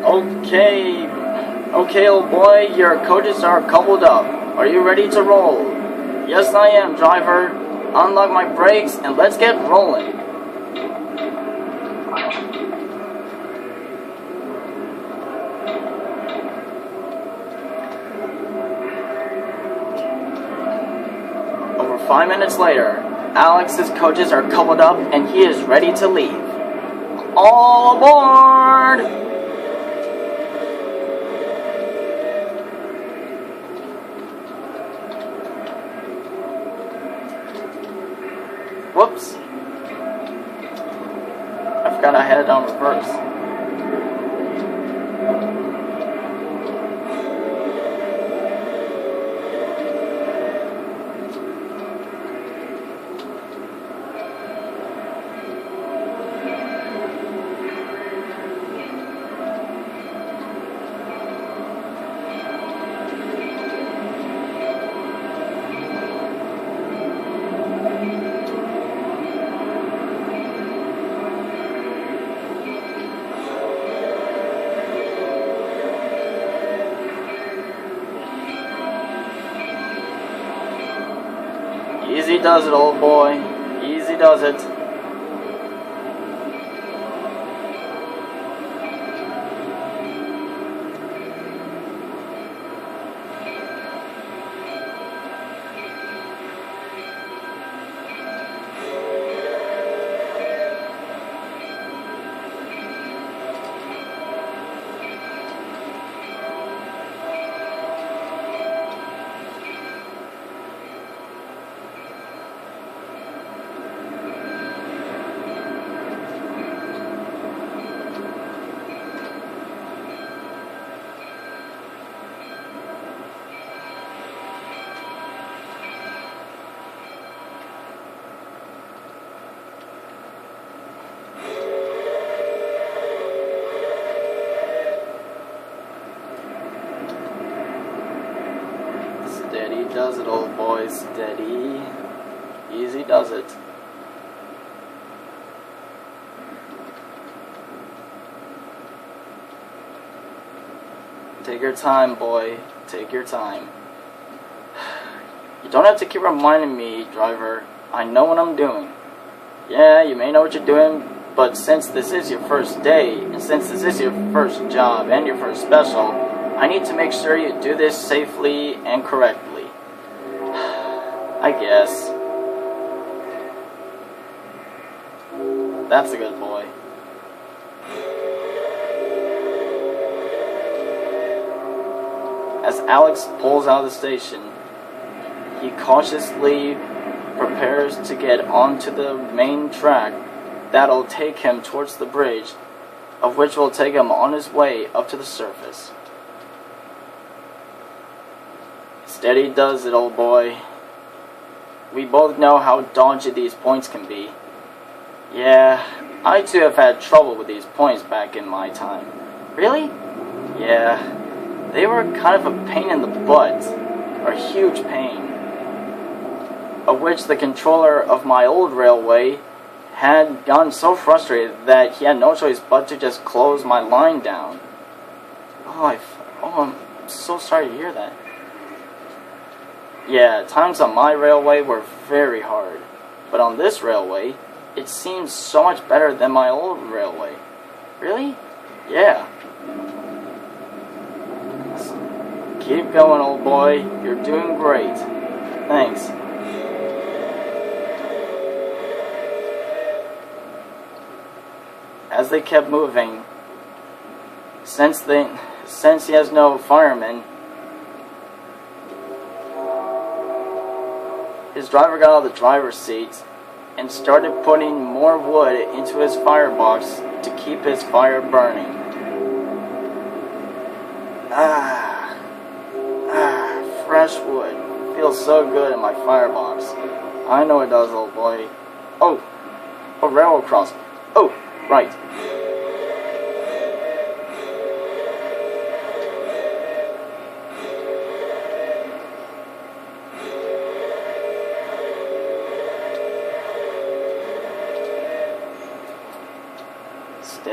Okay, okay, old boy, your coaches are coupled up. Are you ready to roll? Yes, I am, driver. Unlock my brakes and let's get rolling. Over 5 minutes later, Alex's coaches are coupled up and he is ready to leave. All aboard! Whoops. I forgot I had it on reverse. Easy does it, old boy. Easy does it. Steady does it, old boy, steady. Easy does it. Take your time, boy. Take your time. You don't have to keep reminding me, driver. I know what I'm doing. Yeah, you may know what you're doing, but since this is your first day, and since this is your first job and your first special, I need to make sure you do this safely and correctly. I guess. That's a good boy. As Alex pulls out of the station, he cautiously prepares to get onto the main track that'll take him towards the bridge, of which will take him on his way up to the surface. Steady does it, old boy. We both know how dodgy these points can be. Yeah, I too have had trouble with these points back in my time. Really? Yeah, they were kind of a pain in the butt, or a huge pain, of which the controller of my old railway had gotten so frustrated that he had no choice but to just close my line down. Oh, I'm so sorry to hear that. Yeah, times on my railway were very hard, but on this railway, it seems so much better than my old railway. Really? Yeah. Keep going, old boy. You're doing great. Thanks. As they kept moving, since he has no fireman, his driver got out of the driver's seat and started putting more wood into his firebox to keep his fire burning. Fresh wood. Feels so good in my firebox. I know it does, old boy. Oh, a railroad crossing. Oh, right.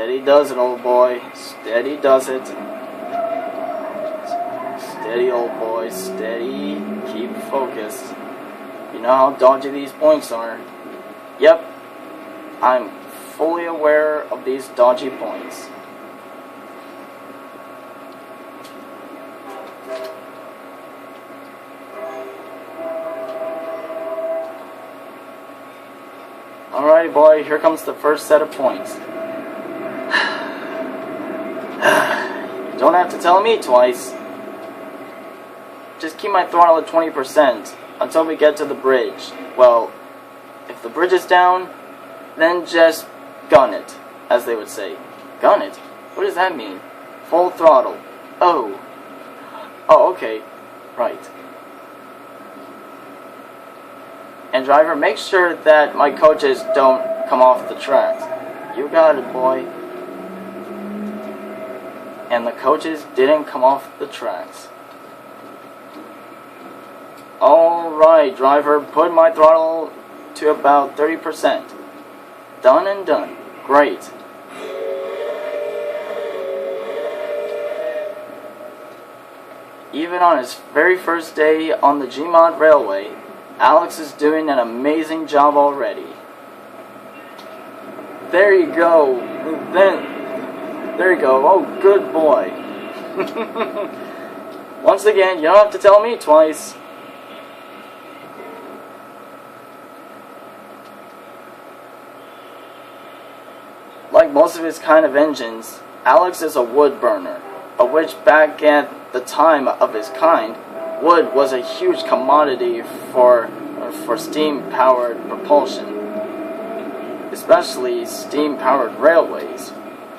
Steady does it, old boy. Steady does it. Steady, old boy. Steady. Keep focused. You know how dodgy these points are. Yep. I'm fully aware of these dodgy points. Alright, boy, here comes the first set of points. You don't have to tell me twice. Just keep my throttle at 20% until we get to the bridge. Well, if the bridge is down, then just gun it, as they would say. Gun it? What does that mean? Full throttle. Oh. Oh, okay. Right. And driver, make sure that my coaches don't come off the tracks. You got it, boy. And the coaches didn't come off the tracks. Alright, driver, put my throttle to about 30%. Done and done. Great. Even on his very first day on the Gmod Railway, Alex is doing an amazing job already. There you go. There you go. Oh, good boy. Once again, you don't have to tell me twice. Like most of his kind of engines, Alex is a wood burner, of which back at the time of his kind, wood was a huge commodity for steam-powered propulsion, especially steam-powered railways.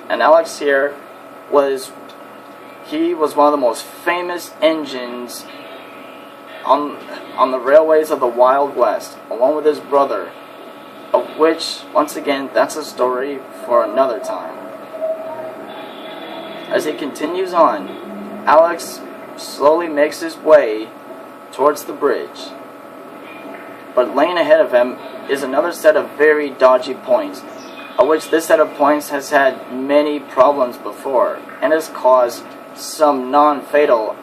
And Alex here was one of the most famous engines on the railways of the Wild West, along with his brother, of which, once again, that's a story for another time. As he continues on, Alex slowly makes his way towards the bridge. But laying ahead of him is another set of very dodgy points, of which this set of points has had many problems before, and has caused some non-fatal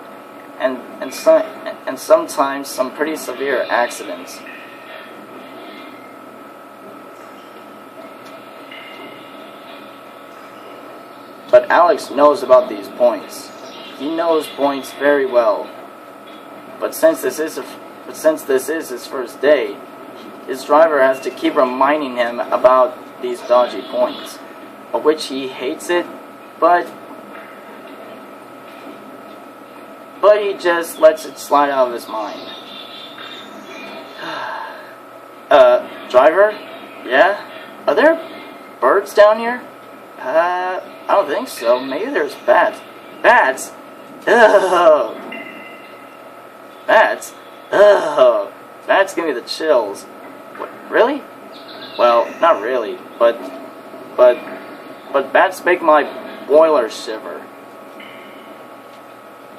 and sometimes some pretty severe accidents. But Alex knows about these points. He knows points very well. But since this is his first day, his driver has to keep reminding him about these dodgy points, of which he hates it, but he just lets it slide out of his mind. Driver? Yeah? Are there birds down here? I don't think so. Maybe there's bats. Bats? Ugh. Bats? Ugh. Bats give me the chills. What, really? Well, not really, but bats make my boiler shiver.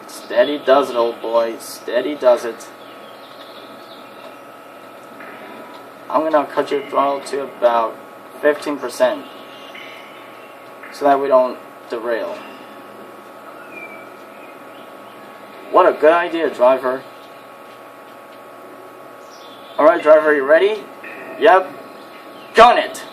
Steady does it, old boy. Steady does it. I'm gonna cut your throttle to about 15%, so that we don't derail. What a good idea, driver. Alright, driver, you ready? Yep. Gun it!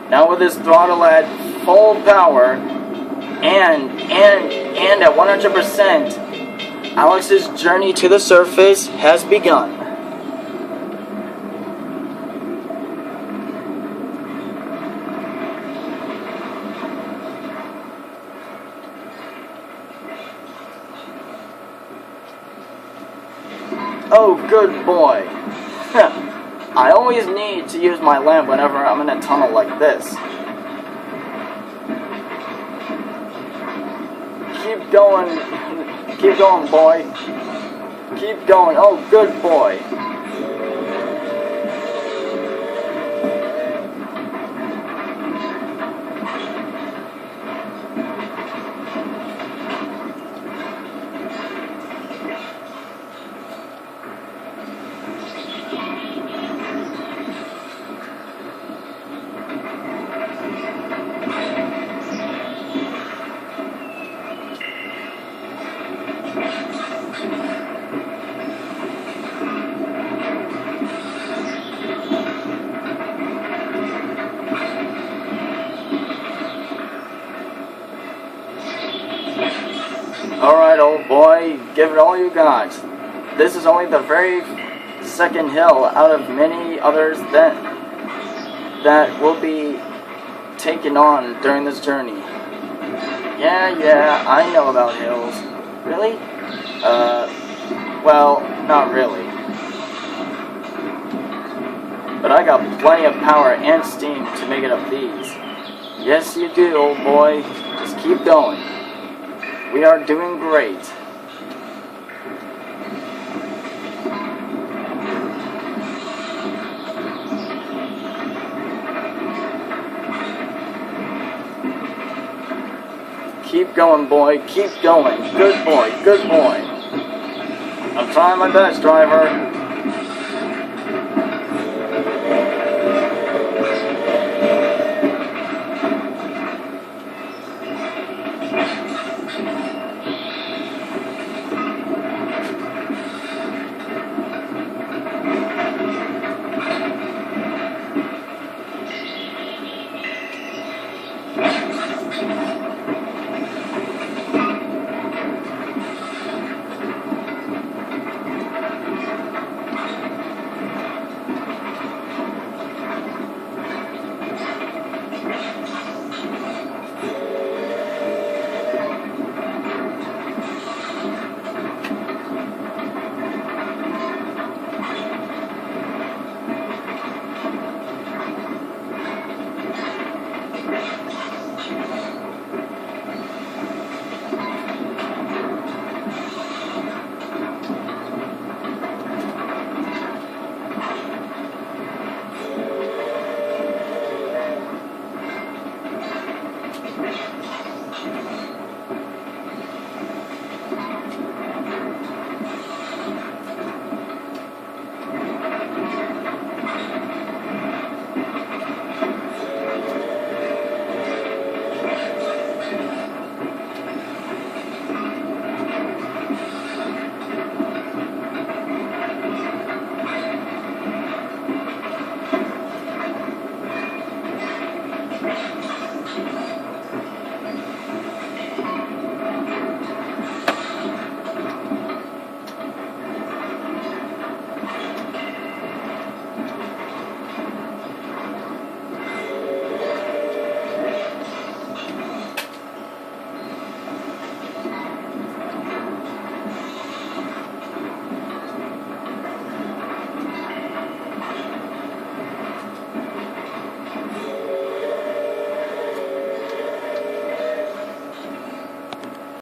Now with his throttle at full power and at 100%, Alex's journey to the surface has begun. Oh, good boy. I always need to use my lamp whenever I'm in a tunnel like this. Keep going, boy. Keep going. Oh, good boy. go, boy. Give it all you got. This is only the very second hill out of many others that will be taken on during this journey. Yeah, I know about hills. Really? Well, not really. But I got plenty of power and steam to make it up these. Yes, you do, old boy. Just keep going. We are doing great. Keep going, boy. Keep going. Good boy. Good boy. I'm trying my best, driver.